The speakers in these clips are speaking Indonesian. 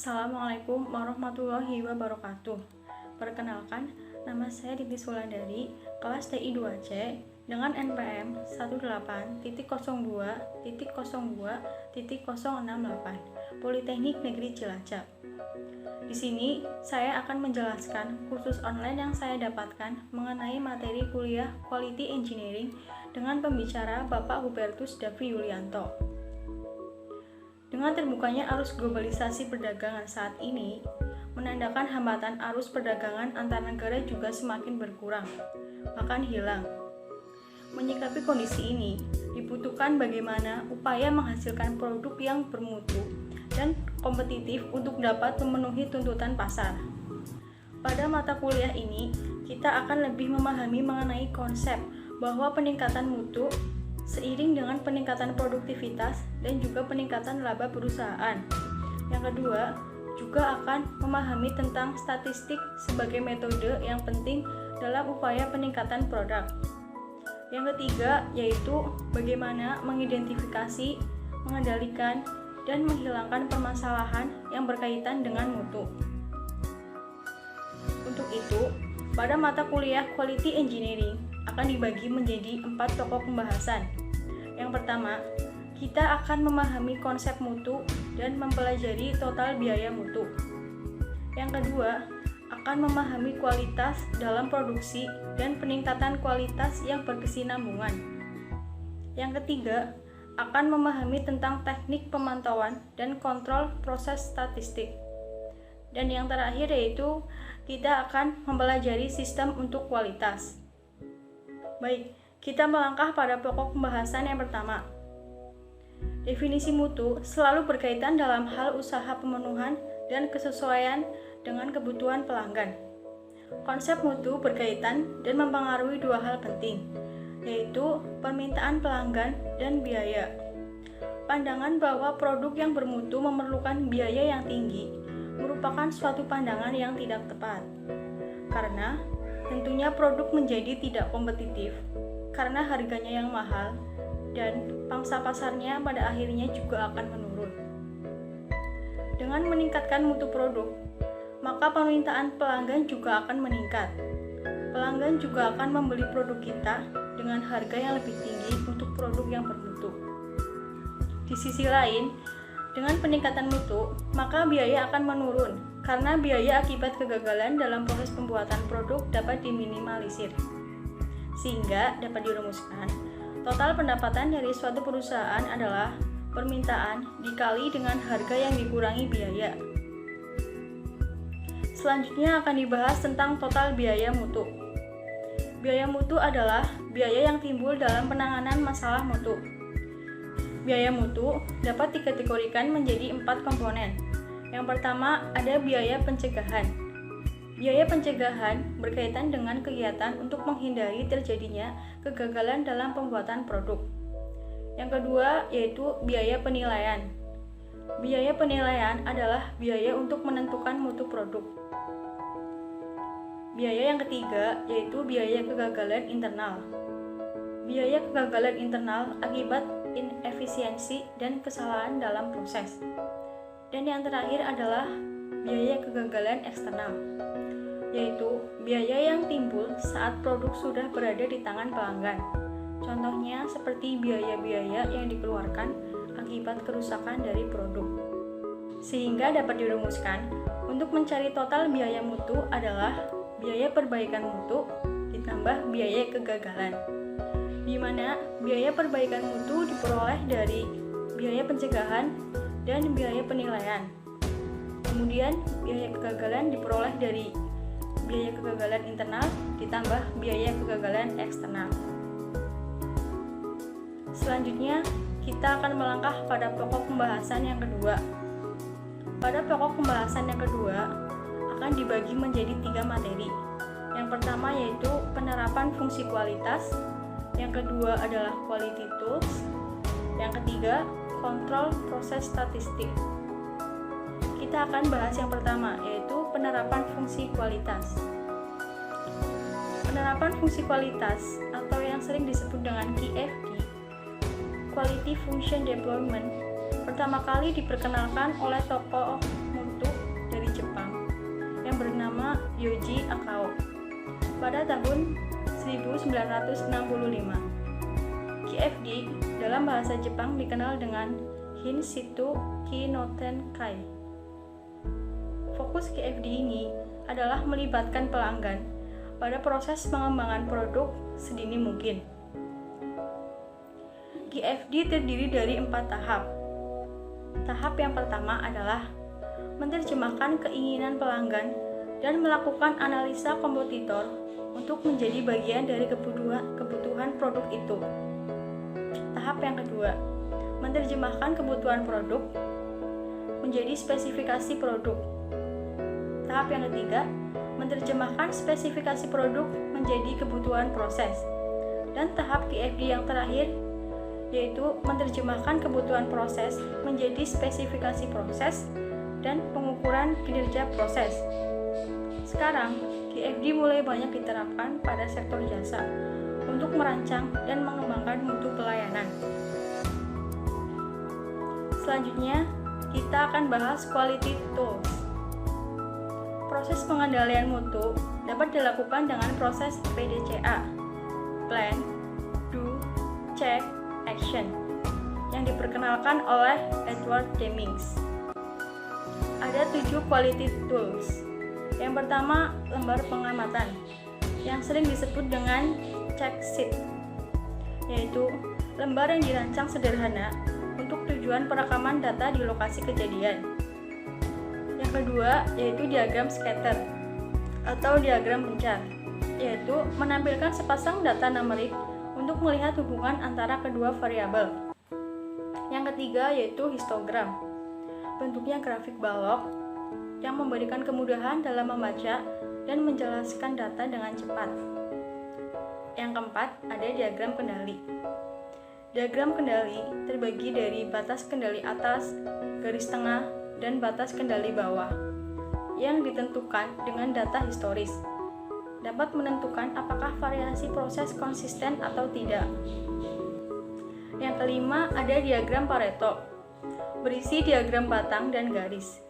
Assalamualaikum warahmatullahi wabarakatuh. Perkenalkan, nama saya Diti Sulandari, kelas TI 2C dengan NPM 18.02.02.068, Politeknik Negeri Cilacap. Di sini, saya akan menjelaskan kursus online yang saya dapatkan mengenai materi kuliah Quality Engineering dengan pembicara Bapak Hubertus Davi Yulianto. Dengan terbukanya arus globalisasi perdagangan saat ini, menandakan hambatan arus perdagangan antar negara juga semakin berkurang, bahkan hilang. Menyikapi kondisi ini, dibutuhkan bagaimana upaya menghasilkan produk yang bermutu dan kompetitif untuk dapat memenuhi tuntutan pasar. Pada mata kuliah ini, kita akan lebih memahami mengenai konsep bahwa peningkatan mutu seiring dengan peningkatan produktivitas dan juga peningkatan laba perusahaan. Yang kedua, juga akan memahami tentang statistik sebagai metode yang penting dalam upaya peningkatan produk. Yang ketiga, yaitu bagaimana mengidentifikasi, mengendalikan, dan menghilangkan permasalahan yang berkaitan dengan mutu. Untuk itu, pada mata kuliah Quality Engineering akan dibagi menjadi 4 pokok pembahasan. Yang pertama, kita akan memahami konsep mutu dan mempelajari total biaya mutu. Yang kedua, akan memahami kualitas dalam produksi dan peningkatan kualitas yang berkesinambungan. Yang ketiga, akan memahami tentang teknik pemantauan dan kontrol proses statistik. Dan yang terakhir yaitu kita akan mempelajari sistem untuk kualitas. Baik, kita melangkah pada pokok pembahasan yang pertama. Definisi mutu selalu berkaitan dalam hal usaha pemenuhan dan kesesuaian dengan kebutuhan pelanggan. Konsep mutu berkaitan dan mempengaruhi 2 hal penting, yaitu permintaan pelanggan dan biaya. Pandangan bahwa produk yang bermutu memerlukan biaya yang tinggi merupakan suatu pandangan yang tidak tepat, karena tentunya produk menjadi tidak kompetitif karena harganya yang mahal dan pangsa pasarnya pada akhirnya juga akan menurun. Dengan meningkatkan mutu produk, maka permintaan pelanggan juga akan meningkat. Pelanggan juga akan membeli produk kita dengan harga yang lebih tinggi untuk produk yang bermutu. Di sisi lain, dengan peningkatan mutu, maka biaya akan menurun karena biaya akibat kegagalan dalam proses pembuatan produk dapat diminimalisir. Sehingga dapat dirumuskan, total pendapatan dari suatu perusahaan adalah permintaan dikali dengan harga yang dikurangi biaya. Selanjutnya akan dibahas tentang total biaya mutu. Biaya mutu adalah biaya yang timbul dalam penanganan masalah mutu. Biaya mutu dapat dikategorikan menjadi 4 komponen. Yang pertama ada biaya pencegahan. Biaya pencegahan berkaitan dengan kegiatan untuk menghindari terjadinya kegagalan dalam pembuatan produk. Yang kedua yaitu biaya penilaian. Biaya penilaian adalah biaya untuk menentukan mutu produk. Biaya yang ketiga yaitu biaya kegagalan internal. Biaya kegagalan internal akibat inefisiensi dan kesalahan dalam proses. Dan yang terakhir adalah biaya kegagalan eksternal, yaitu biaya yang timbul saat produk sudah berada di tangan pelanggan. Contohnya seperti biaya-biaya yang dikeluarkan akibat kerusakan dari produk. Sehingga dapat dirumuskan, untuk mencari total biaya mutu adalah biaya perbaikan mutu ditambah biaya kegagalan, di mana biaya perbaikan mutu diperoleh dari biaya pencegahan dan biaya penilaian. Kemudian biaya kegagalan diperoleh dari biaya kegagalan internal ditambah biaya kegagalan eksternal. Selanjutnya, kita akan melangkah pada pokok pembahasan yang kedua. Pada pokok pembahasan yang kedua, akan dibagi menjadi 3 materi. Yang pertama yaitu penerapan fungsi kualitas, yang kedua adalah quality tools, yang ketiga kontrol proses statistik. Kita akan bahas yang pertama, yaitu penerapan fungsi kualitas. Penerapan fungsi kualitas atau yang sering disebut dengan QFD, Quality Function Deployment, pertama kali diperkenalkan oleh tokoh mutu bernama Yoji Akao pada tahun 1965. QFD dalam bahasa Jepang dikenal dengan Hinshitu Kinoten Kai. Fokus QFD ini adalah melibatkan pelanggan pada proses pengembangan produk sedini mungkin. QFD terdiri dari 4 tahap. Tahap yang pertama adalah menerjemahkan keinginan pelanggan dan melakukan analisa kompetitor untuk menjadi bagian dari kebutuhan produk itu. Tahap yang kedua, menerjemahkan kebutuhan produk menjadi spesifikasi produk. Tahap yang ketiga, menerjemahkan spesifikasi produk menjadi kebutuhan proses. Dan tahap QFD yang terakhir yaitu menerjemahkan kebutuhan proses menjadi spesifikasi proses dan pengukuran kinerja proses. Sekarang, QFD mulai banyak diterapkan pada sektor jasa untuk merancang dan mengembangkan mutu pelayanan. Selanjutnya, kita akan bahas quality tools. Proses pengendalian mutu dapat dilakukan dengan proses PDCA, Plan, Do, Check, Action, yang diperkenalkan oleh Edward Demings. Ada 7 quality tools. Yang pertama, lembar pengamatan, yang sering disebut dengan check sheet, yaitu lembar yang dirancang sederhana untuk tujuan perekaman data di lokasi kejadian. Yang kedua, yaitu diagram scatter atau diagram pencar, yaitu menampilkan sepasang data numerik untuk melihat hubungan antara kedua variabel. Yang ketiga, yaitu histogram, bentuknya grafik balok yang memberikan kemudahan dalam membaca dan menjelaskan data dengan cepat. Yang keempat, ada diagram kendali. Diagram kendali terbagi dari batas kendali atas, garis tengah, dan batas kendali bawah yang ditentukan dengan data historis. Dapat menentukan apakah variasi proses konsisten atau tidak. Yang kelima, ada diagram Pareto, berisi diagram batang dan garis.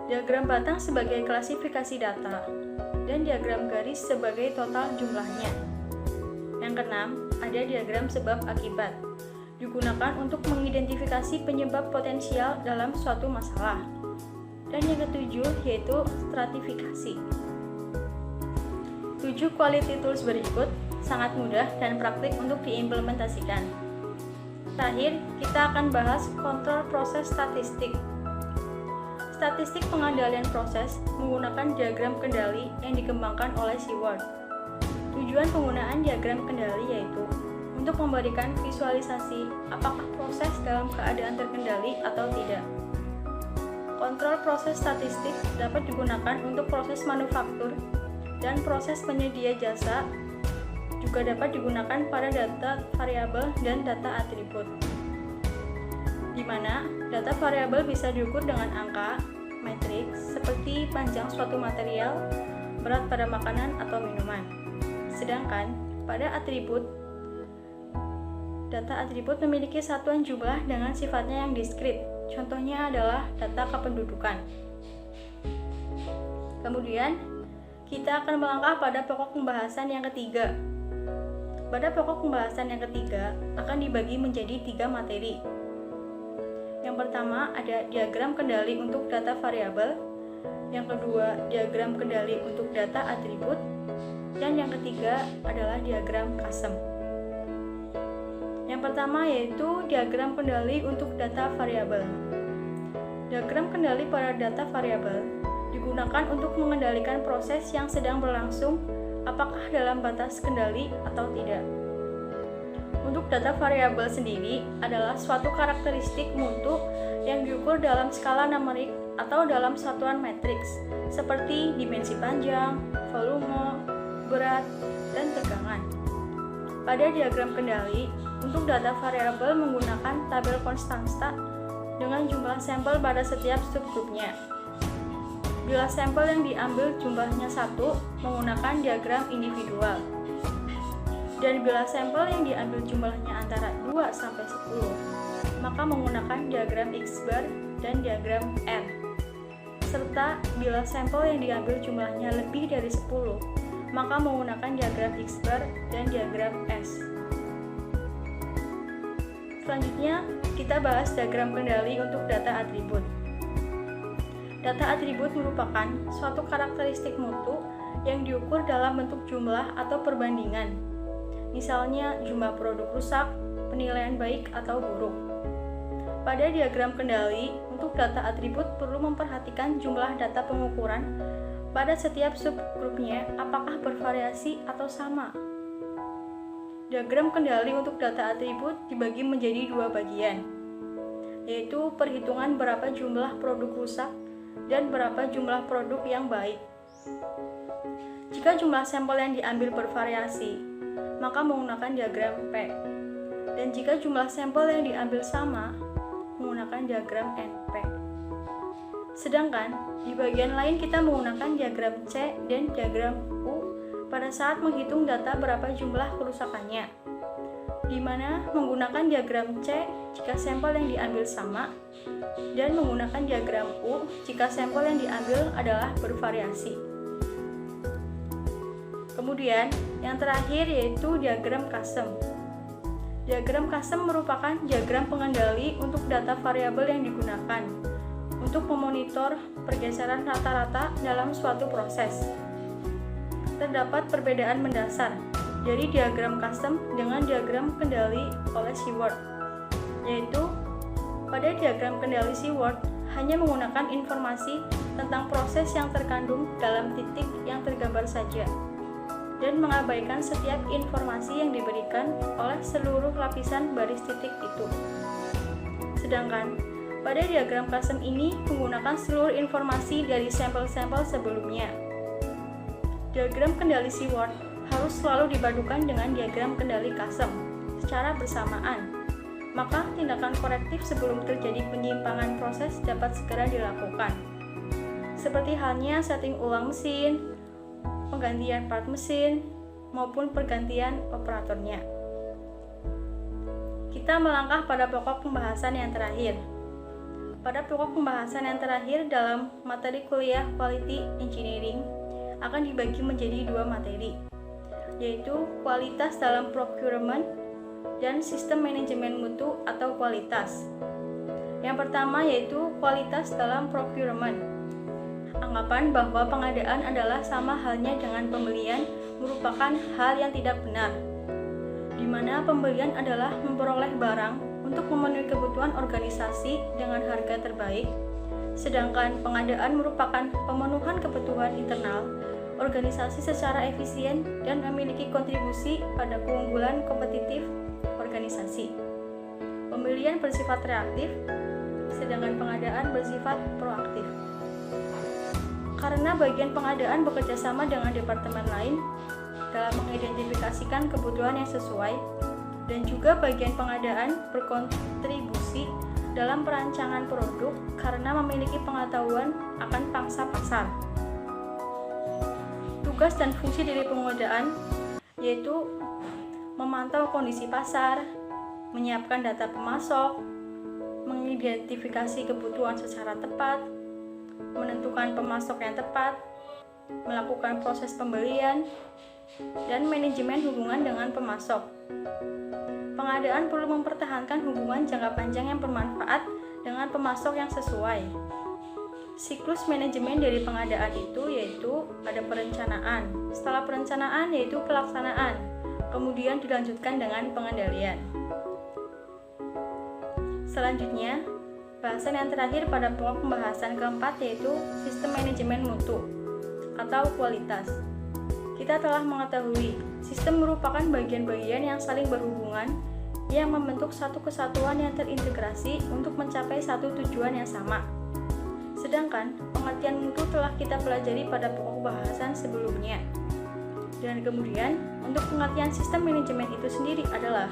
Diagram batang sebagai klasifikasi data, dan diagram garis sebagai total jumlahnya. Yang keenam, ada diagram sebab akibat, digunakan untuk mengidentifikasi penyebab potensial dalam suatu masalah. Dan yang ketujuh, yaitu stratifikasi. 7 quality tools berikut sangat mudah dan praktik untuk diimplementasikan. Terakhir, kita akan bahas kontrol proses statistik. Statistik pengendalian proses menggunakan diagram kendali yang dikembangkan oleh Seward. Tujuan penggunaan diagram kendali yaitu untuk memberikan visualisasi apakah proses dalam keadaan terkendali atau tidak. Kontrol proses statistik dapat digunakan untuk proses manufaktur dan proses penyedia jasa, juga dapat digunakan pada data variabel dan data atribut, di mana data variabel bisa diukur dengan angka, matriks, seperti panjang suatu material, berat pada makanan atau minuman. Sedangkan pada atribut, data atribut memiliki satuan jumlah dengan sifatnya yang diskrit. Contohnya adalah data kependudukan. Kemudian, kita akan melangkah pada pokok pembahasan yang ketiga. Pada pokok pembahasan yang ketiga akan dibagi menjadi 3 materi. Yang pertama ada diagram kendali untuk data variabel, yang kedua diagram kendali untuk data atribut, dan yang ketiga adalah diagram custom. Yang pertama yaitu diagram kendali untuk data variabel. Diagram kendali pada data variabel digunakan untuk mengendalikan proses yang sedang berlangsung apakah dalam batas kendali atau tidak. Untuk data variabel sendiri adalah suatu karakteristik mutu yang diukur dalam skala numerik atau dalam satuan matriks seperti dimensi panjang, volume, berat, dan tegangan. Pada diagram kendali, untuk data variabel menggunakan tabel konstanta dengan jumlah sampel pada setiap subgrupnya. Bila sampel yang diambil jumlahnya 1, menggunakan diagram individual. Dan bila sampel yang diambil jumlahnya antara 2-10, maka menggunakan diagram X-bar dan diagram R. serta bila sampel yang diambil jumlahnya lebih dari 10, maka menggunakan diagram X-bar dan diagram S. Selanjutnya, kita bahas diagram kendali untuk data atribut. Data atribut merupakan suatu karakteristik mutu yang diukur dalam bentuk jumlah atau perbandingan. Misalnya, jumlah produk rusak, penilaian baik atau buruk. Pada diagram kendali, untuk data atribut perlu memperhatikan jumlah data pengukuran pada setiap subgrupnya apakah bervariasi atau sama. Diagram kendali untuk data atribut dibagi menjadi dua bagian, yaitu perhitungan berapa jumlah produk rusak dan berapa jumlah produk yang baik. Jika jumlah sampel yang diambil bervariasi, maka menggunakan diagram P. Dan jika jumlah sampel yang diambil sama, menggunakan diagram NP. Sedangkan di bagian lain kita menggunakan diagram C dan diagram U pada saat menghitung data berapa jumlah kerusakannya, di mana menggunakan diagram C jika sampel yang diambil sama, dan menggunakan diagram U jika sampel yang diambil adalah bervariasi. Kemudian, yang terakhir yaitu diagram custom. Diagram custom merupakan diagram pengendali untuk data variabel yang digunakan untuk memonitor pergeseran rata-rata dalam suatu proses. Terdapat perbedaan mendasar dari diagram custom dengan diagram kendali oleh Sheward, yaitu pada diagram kendali Sheward hanya menggunakan informasi tentang proses yang terkandung dalam titik yang tergambar saja, dan mengabaikan setiap informasi yang diberikan oleh seluruh lapisan baris titik itu. Sedangkan pada diagram custom ini menggunakan seluruh informasi dari sampel-sampel sebelumnya. Diagram kendali Sheward harus selalu dipadukan dengan diagram kendali custom secara bersamaan. Maka tindakan korektif sebelum terjadi penyimpangan proses dapat segera dilakukan. Seperti halnya setting ulang mesin, penggantian part mesin, maupun pergantian operatornya. Kita melangkah pada pokok pembahasan yang terakhir. Pada pokok pembahasan yang terakhir dalam materi kuliah Quality Engineering akan dibagi menjadi dua materi, yaitu kualitas dalam procurement dan sistem manajemen mutu atau kualitas. Yang pertama yaitu kualitas dalam procurement. Anggapan bahwa pengadaan adalah sama halnya dengan pembelian merupakan hal yang tidak benar, di mana pembelian adalah memperoleh barang untuk memenuhi kebutuhan organisasi dengan harga terbaik, sedangkan pengadaan merupakan pemenuhan kebutuhan internal organisasi secara efisien dan memiliki kontribusi pada keunggulan kompetitif organisasi. Pembelian bersifat reaktif, sedangkan pengadaan bersifat proaktif. Karena bagian pengadaan bekerja sama dengan departemen lain dalam mengidentifikasikan kebutuhan yang sesuai, dan juga bagian pengadaan berkontribusi dalam perancangan produk karena memiliki pengetahuan akan pangsa pasar. Tugas dan fungsi dari pengadaan yaitu memantau kondisi pasar, menyiapkan data pemasok, mengidentifikasi kebutuhan secara tepat, menentukan pemasok yang tepat, melakukan proses pembelian, dan manajemen hubungan dengan pemasok. Pengadaan perlu mempertahankan hubungan jangka panjang yang bermanfaat dengan pemasok yang sesuai. Siklus manajemen dari pengadaan itu yaitu ada perencanaan, setelah perencanaan yaitu pelaksanaan, kemudian dilanjutkan dengan pengendalian. Selanjutnya, bahasan yang terakhir pada pokok pembahasan keempat yaitu sistem manajemen mutu atau kualitas. Kita telah mengetahui sistem merupakan bagian-bagian yang saling berhubungan yang membentuk satu kesatuan yang terintegrasi untuk mencapai satu tujuan yang sama. Sedangkan pengertian mutu telah kita pelajari pada pokok bahasan sebelumnya. Dan kemudian, untuk pengertian sistem manajemen itu sendiri adalah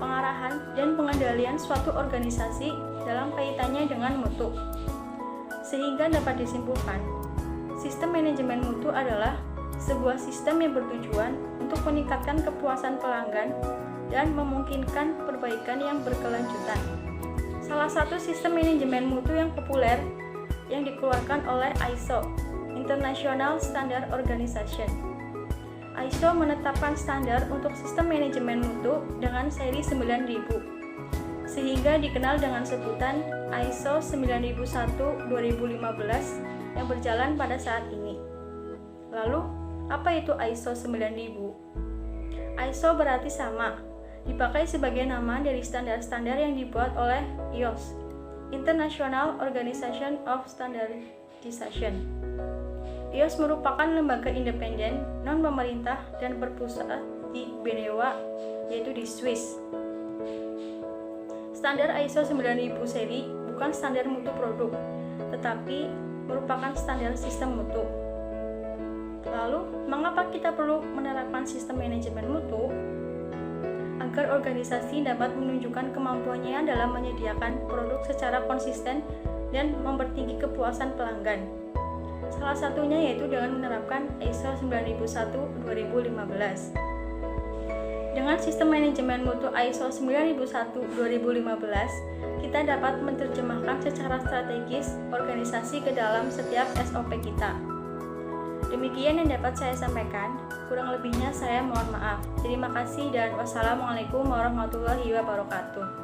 pengarahan dan pengendalian suatu organisasi dalam kaitannya dengan mutu. Sehingga dapat disimpulkan, sistem manajemen mutu adalah sebuah sistem yang bertujuan untuk meningkatkan kepuasan pelanggan dan memungkinkan perbaikan yang berkelanjutan. Salah satu sistem manajemen mutu yang populer yang dikeluarkan oleh ISO, International Standard Organization. ISO menetapkan standar untuk sistem manajemen mutu dengan seri 9000, sehingga dikenal dengan sebutan ISO 9001-2015 yang berjalan pada saat ini. Lalu, apa itu ISO 9000? ISO berarti sama, dipakai sebagai nama dari standar-standar yang dibuat oleh IOS, International Organization of Standardization. IOS merupakan lembaga independen, non-pemerintah, dan berpusat di Jenewa, yaitu di Swiss. Standar ISO 9000 seri bukan standar mutu produk, tetapi merupakan standar sistem mutu. Lalu, mengapa kita perlu menerapkan sistem manajemen mutu? Agar organisasi dapat menunjukkan kemampuannya dalam menyediakan produk secara konsisten dan mempertinggi kepuasan pelanggan. Salah satunya yaitu dengan menerapkan ISO 9001-2015. Dengan sistem manajemen mutu ISO 9001-2015, kita dapat menerjemahkan secara strategis organisasi ke dalam setiap SOP kita. Demikian yang dapat saya sampaikan, kurang lebihnya saya mohon maaf. Terima kasih dan wassalamualaikum warahmatullahi wabarakatuh.